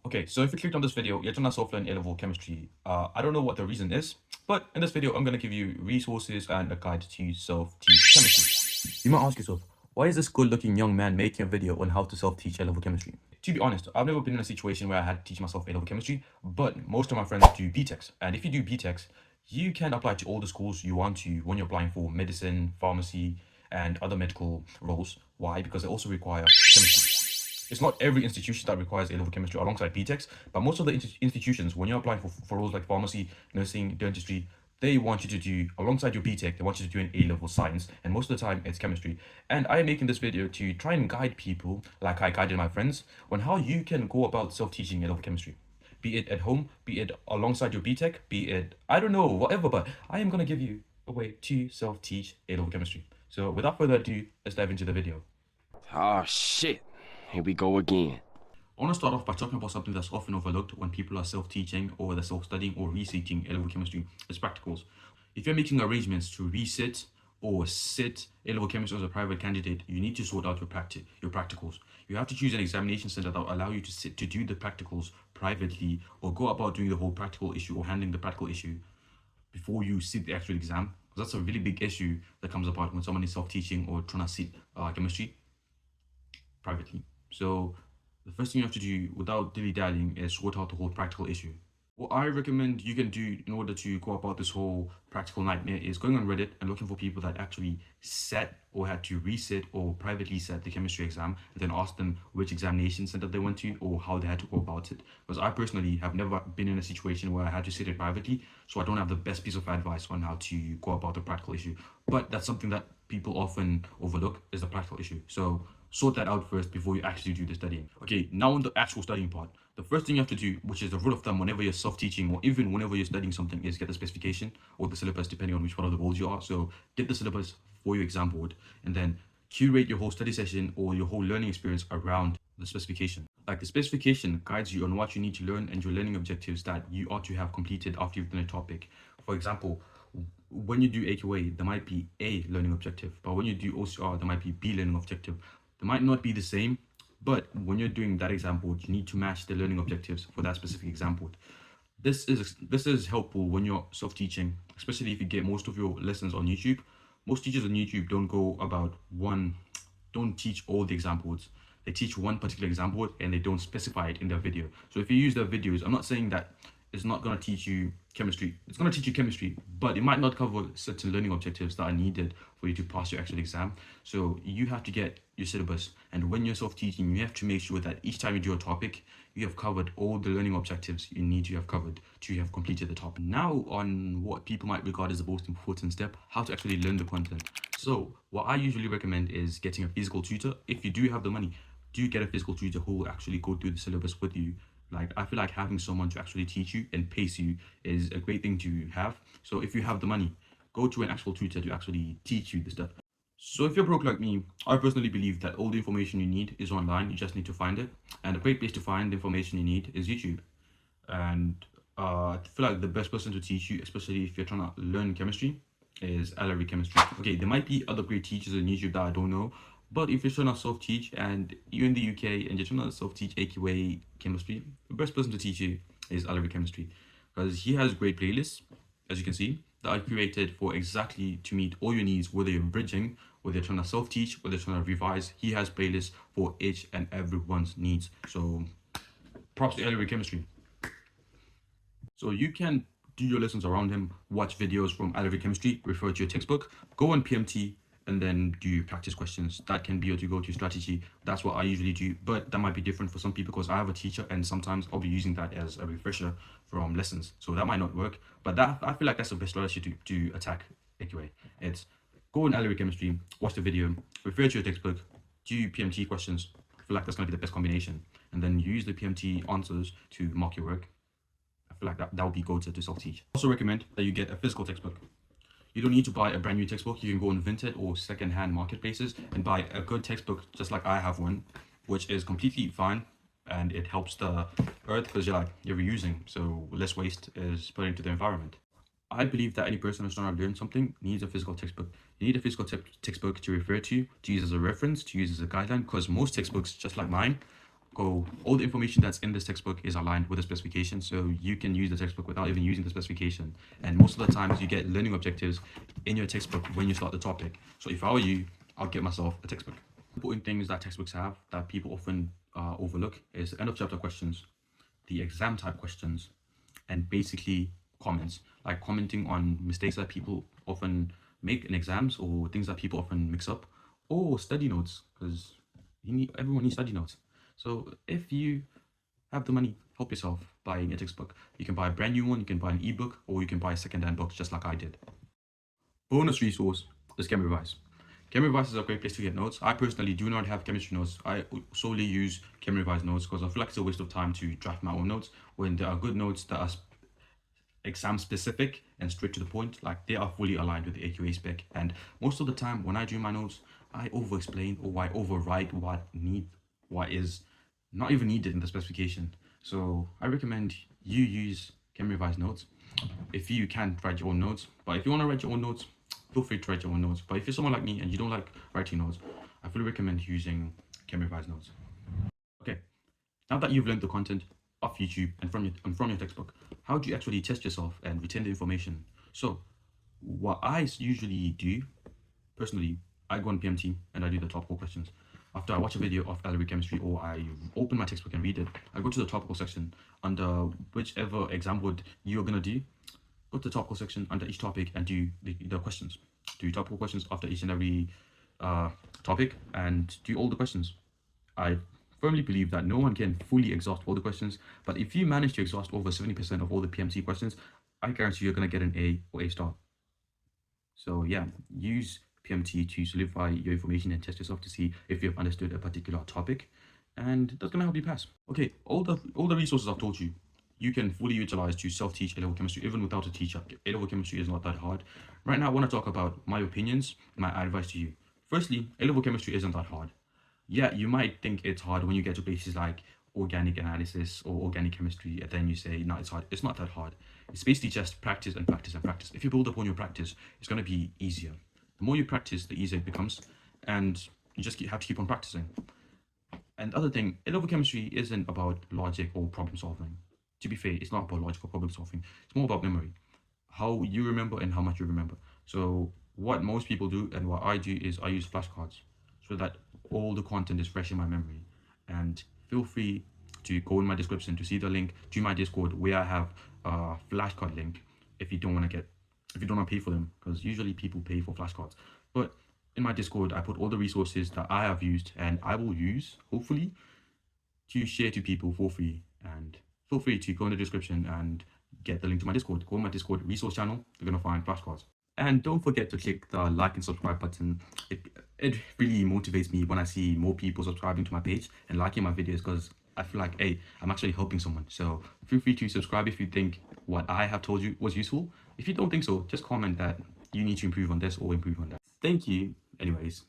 Okay, so if you clicked on this video, you're trying to self-learn A-level chemistry. I don't know what the reason is, but in this video, I'm going to give you resources and a guide to self-teach chemistry. You might ask yourself, why is this good-looking young man making a video on how to self-teach A-level chemistry? To be honest, I've never been in a situation where I had to teach myself A-level chemistry, but most of my friends do BTECs. And if you do BTECs, you can apply to all the schools you want to when you're applying for medicine, pharmacy, and other medical roles. Why? Because they also require chemistry. It's not every institution that requires A-level chemistry alongside BTECs, but most of the institutions, when you're applying for roles like pharmacy, nursing, dentistry, they want you to do, alongside your BTEC, they want you to do an A-level science, and most of the time it's chemistry. And I am making this video to try and guide people, like I guided my friends, on how you can go about self-teaching A-level chemistry. Be it at home, be it alongside your BTEC, be it, I don't know, whatever, but I am going to give you a way to self-teach A-level chemistry. So without further ado, let's dive into the video. Oh shit, here we go again. I want to start off by talking about something that's often overlooked when people are self-teaching or they're self-studying or researching A-level chemistry. It's practicals. If you're making arrangements to resit or sit A-level chemistry as a private candidate, you need to sort out your practicals. You have to choose an examination center that will allow you to do the practicals privately, or go about doing the whole practical issue or handling the practical issue before you sit the actual exam. Because that's a really big issue that comes about when someone is self-teaching or trying to sit chemistry privately. So the first thing you have to do without dilly-dallying is sort out the whole practical issue. What I recommend you can do in order to go about this whole practical nightmare is going on Reddit and looking for people that actually sat or had to resit or privately sat the chemistry exam, and then ask them which examination center they went to or how they had to go about it. Because I personally have never been in a situation where I had to sit it privately, so I don't have the best piece of advice on how to go about the practical issue. But that's something that people often overlook, is the practical issue. So sort that out first before you actually do the studying. Okay, now on the actual studying part, the first thing you have to do, which is the rule of thumb whenever you're self-teaching or even whenever you're studying something, is get the specification or the syllabus, depending on which one of the roles you are. So get the syllabus for your exam board, and then curate your whole study session or your whole learning experience around the specification. Like, the specification guides you on what you need to learn and your learning objectives that you ought to have completed after you've done a topic. For example, when you do AQA, there might be A learning objective, but when you do OCR, there might be B learning objective. They might not be the same, but when you're doing that exam board, you need to match the learning objectives for that specific exam board. This is helpful when you're self-teaching, especially if you get most of your lessons on YouTube. Most teachers on YouTube don't teach all the exam boards. They teach one particular exam board and they don't specify it in their video. So if you use their videos, I'm not saying that it's not going to teach you chemistry. It's going to teach you chemistry, but it might not cover certain learning objectives that are needed for you to pass your actual exam. So you have to get your syllabus, and when you're self-teaching, you have to make sure that each time you do a topic, you have covered all the learning objectives you need to have covered to have completed the topic. Now on what people might regard as the most important step, how to actually learn the content. So what I usually recommend is getting a physical tutor. If you do have the money, do get a physical tutor who will actually go through the syllabus with you. Like, I feel like having someone to actually teach you and pace you is a great thing to have. So if you have the money, go to an actual tutor to actually teach you the stuff. So if you're broke like me, I personally believe that all the information you need is online. You just need to find it. And a great place to find the information you need is YouTube. And I feel like the best person to teach you, especially if you're trying to learn chemistry, is Ellery Chemistry. Okay, there might be other great teachers on YouTube that I don't know, but if you're trying to self-teach and you're in the UK and you're trying to self-teach AQA chemistry, the best person to teach you is Ellery Chemistry, because he has great playlists, as you can see, that are curated for exactly to meet all your needs, whether you're bridging, whether you're trying to self-teach, whether you're trying to revise. He has playlists for each and everyone's needs. So props to Ellery Chemistry. So you can do your lessons around him, watch videos from Ellery Chemistry, refer to your textbook, go on PMT, and then do practice questions. That can be your go-to strategy. That's what I usually do, but that might be different for some people because I have a teacher and sometimes I'll be using that as a refresher from lessons. So that might not work, but that, I feel like that's the best strategy to attack AQA. It's go on Ellery Chemistry, watch the video, refer to your textbook, do PMT questions. I feel like that's going to be the best combination. And then use the PMT answers to mark your work. I feel like that would be go-to to self-teach. I also recommend that you get a physical textbook. You don't need to buy a brand new textbook. You can go on Vinted or second-hand marketplaces and buy a good textbook, just like I have one, which is completely fine, and it helps the earth because you're reusing, so less waste is put into the environment. I believe that any person who's trying to learn something needs a physical textbook. You need a physical textbook to refer to use as a reference, to use as a guideline, because most textbooks, just like mine, all the information that's in this textbook is aligned with the specification, so you can use the textbook without even using the specification. And most of the times you get learning objectives in your textbook when you start the topic. So if I were you, I'll get myself a textbook. Important things that textbooks have that people often overlook is end of chapter questions, the exam type questions, and basically comments, like commenting on mistakes that people often make in exams or things that people often mix up, or study notes, because everyone needs study notes. So if you have the money, help yourself buying a textbook. You can buy a brand new one, you can buy an ebook, or you can buy a second-hand book, just like I did. Bonus resource is Memorise. Memorise is a great place to get notes. I personally do not have chemistry notes. I solely use Memorise notes because I feel like it's a waste of time to draft my own notes when there are good notes that are exam specific and straight to the point. Like, they are fully aligned with the AQA spec. And most of the time when I do my notes, I over explain or I overwrite what is not even needed in the specification. So I recommend you use Memorise notes if you can write your own notes. But if you want to write your own notes, feel free to write your own notes. But if you're someone like me and you don't like writing notes, I fully recommend using Memorise notes. Okay, now that you've learned the content off YouTube and from your textbook, how do you actually test yourself and retain the information? So what I usually do, personally, I go on PMT and I do the topical questions. After I watch a video of relearn chemistry or I open my textbook and read it, I go to the topical section under whichever exam board you're gonna do. Go to the topical section under each topic and do the questions. Do topical questions after each and every topic and do all the questions. I firmly believe that no one can fully exhaust all the questions, but if you manage to exhaust over 70% of all the PMT questions, I guarantee you're going to get an A or A star. So yeah, use PMT to solidify your information and test yourself to see if you've understood a particular topic, and that's going to help you pass. Okay, all the resources I've told you, you can fully utilize to self-teach A-level chemistry even without a teacher. A-level chemistry is not that hard. Right now, I want to talk about my opinions, my advice to you. Firstly, A-level chemistry isn't that hard. Yeah, you might think it's hard when you get to places like organic analysis or organic chemistry, and then you say, no, it's hard. It's not that hard. It's basically just practice and practice and practice. If you build upon your practice, it's going to be easier. The more you practice, the easier it becomes, and you just have to keep on practicing. And the other thing, A-level chemistry isn't about logic or problem solving. To be fair, it's not about logical problem solving. It's more about memory, how you remember and how much you remember. So what most people do and what I do is I use flashcards so that all the content is fresh in my memory. And feel free to go in my description to see the link to my Discord where I have a flashcard link if you don't want to pay for them, because usually people pay for flashcards. But in my Discord, I put all the resources that I have used and I will use, hopefully, to share to people for free. And feel free to go in the description and get the link to my Discord. Go on my Discord resource channel, you're going to find flashcards. And don't forget to click the like and subscribe button. It really motivates me when I see more people subscribing to my page and liking my videos, because I feel like, hey, I'm actually helping someone. So feel free to subscribe if you think what I have told you was useful. If you don't think so, just comment that you need to improve on this or improve on that. Thank you. Anyways.